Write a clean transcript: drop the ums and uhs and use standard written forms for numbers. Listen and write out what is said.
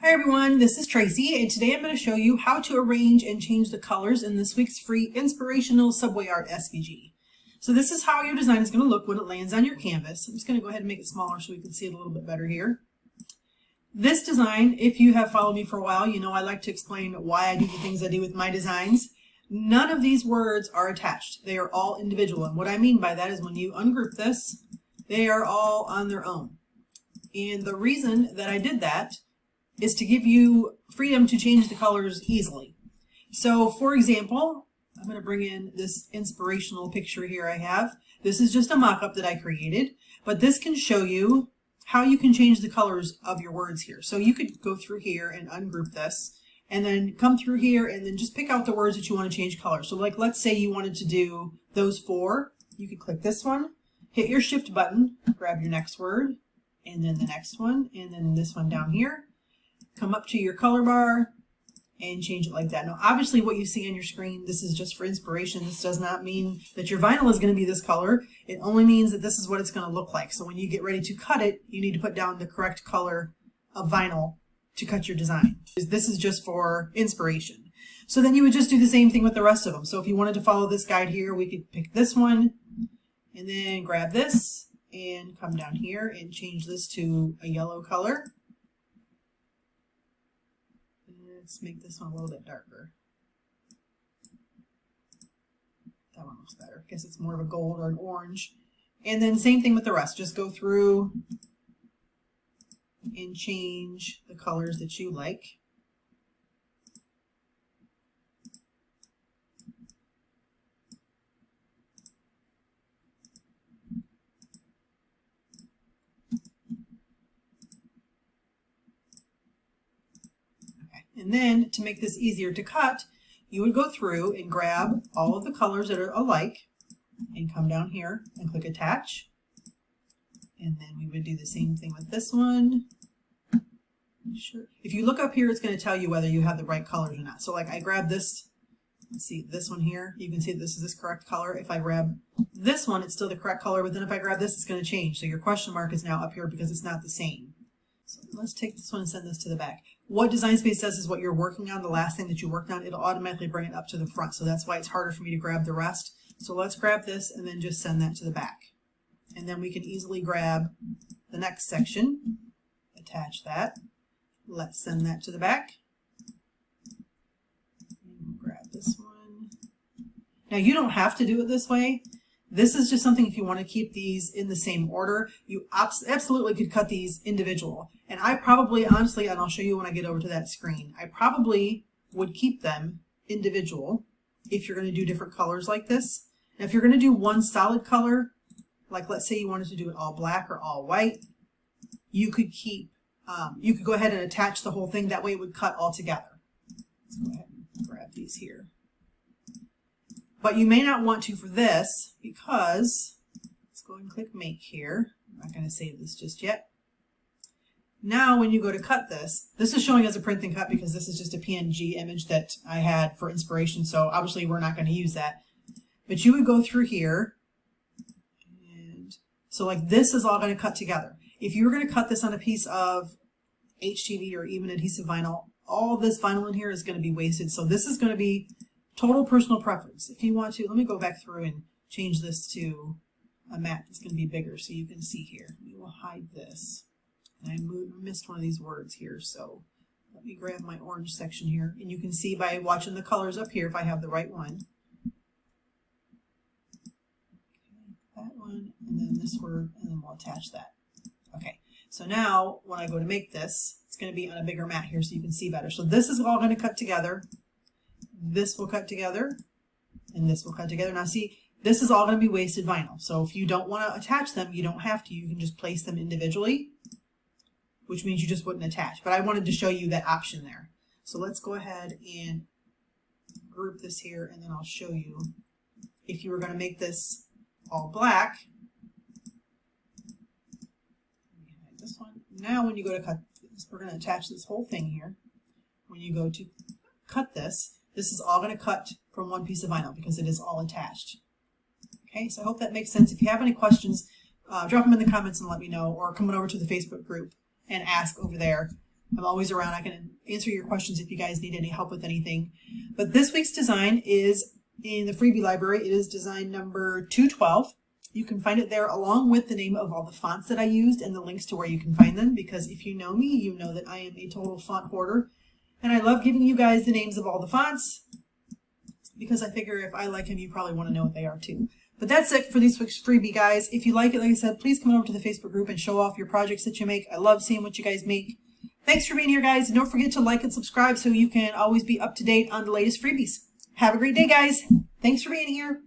Hi everyone, this is Tracy, and today I'm going to show you how to arrange and change the colors in this week's free Inspirational Subway Art SVG. So this is how your design is going to look when it lands on your canvas. I'm just going to go ahead and make it smaller so we can see it a little bit better here. This design, if you have followed me for a while, you know I like to explain why I do the things I do with my designs. None of these words are attached. They are all individual, and what I mean by that is when you ungroup this, they are all on their own. And the reason that I did that is to give you freedom to change the colors easily. So for example, I'm going to bring in this inspirational picture here I have. This is just a mock-up that I created, but this can show you how you can change the colors of your words here. So you could go through here and ungroup this, and then come through here and then just pick out the words that you want to change color. So like, let's say you wanted to do those four. You could click this one, hit your shift button, grab your next word, and then the next one, and then this one down here. Come up to your color bar and change it like that. Now obviously what you see on your screen, this is just for inspiration. This does not mean that your vinyl is going to be this color. It only means that this is what it's going to look like. So when you get ready to cut it, you need to put down the correct color of vinyl to cut your design. This is just for inspiration. So then you would just do the same thing with the rest of them. So if you wanted to follow this guide here, we could pick this one and then grab this and come down here and change this to a yellow color. Let's make this one a little bit darker. That one looks better. I guess it's more of a gold or an orange. And then same thing with the rest. Just go through and change the colors that you like. And then to make this easier to cut, you would go through and grab all of the colors that are alike and come down here and click attach. And then we would do the same thing with this one. Sure. If you look up here, it's going to tell you whether you have the right colors or not. So like I grab this, let's see, this one here, you can see this is this correct color. If I grab this one, it's still the correct color, but then if I grab this, it's going to change. So your question mark is now up here because it's not the same. So let's take this one and send this to the back. What Design Space does is what you're working on, the last thing that you worked on, it'll automatically bring it up to the front. So that's why it's harder for me to grab the rest. So let's grab this and then just send that to the back. And then we can easily grab the next section, attach that. Let's send that to the back. And grab this one. Now you don't have to do it this way. This is just something if you want to keep these in the same order. You absolutely could cut these individual. And I probably, honestly, and I'll show you when I get over to that screen, I probably would keep them individual if you're going to do different colors like this. And if you're going to do one solid color, like let's say you wanted to do it all black or all white, you could keep, you could go ahead and attach the whole thing. That way it would cut all together. Let's go ahead and grab these here. But you may not want to for this because, let's go and click make here. I'm not going to save this just yet. Now when you go to cut this, this is showing as a print and cut because this is just a PNG image that I had for inspiration. So obviously we're not going to use that. But you would go through here. And so like this is all going to cut together. If you were going to cut this on a piece of HTV or even adhesive vinyl, all this vinyl in here is going to be wasted. So this is going to be total personal preference. If you want to, let me go back through and change this to a matte that's going to be bigger so you can see here. We will hide this. And I missed one of these words here, so let me grab my orange section here. And you can see by watching the colors up here if I have the right one. Okay, that one, and then this word, and then we'll attach that. Okay, so now when I go to make this, it's going to be on a bigger mat here so you can see better. So this is all going to cut together. This will cut together, and this will cut together. Now see, this is all going to be wasted vinyl. So if you don't want to attach them, you don't have to. You can just place them individually, which means you just wouldn't attach. But I wanted to show you that option there. So let's go ahead and group this here, and then I'll show you if you were going to make this all black. Let me hide this one. Now when you go to cut this, we're going to attach this whole thing here. When you go to cut this, this is all going to cut from one piece of vinyl because it is all attached. Okay, so I hope that makes sense. If you have any questions, drop them in the comments and let me know, or come on over to the Facebook group and ask over there. I'm always around. I can answer your questions if you guys need any help with anything. But this week's design is in the freebie library. It is design number 212. You can find it there along with the name of all the fonts that I used and the links to where you can find them, because if you know me, you know that I am a total font hoarder. And I love giving you guys the names of all the fonts because I figure if I like them, you probably want to know what they are too. But that's it for this week's freebie, guys. If you like it, like I said, please come over to the Facebook group and show off your projects that you make. I love seeing what you guys make. Thanks for being here, guys. And don't forget to like and subscribe so you can always be up to date on the latest freebies. Have a great day, guys. Thanks for being here.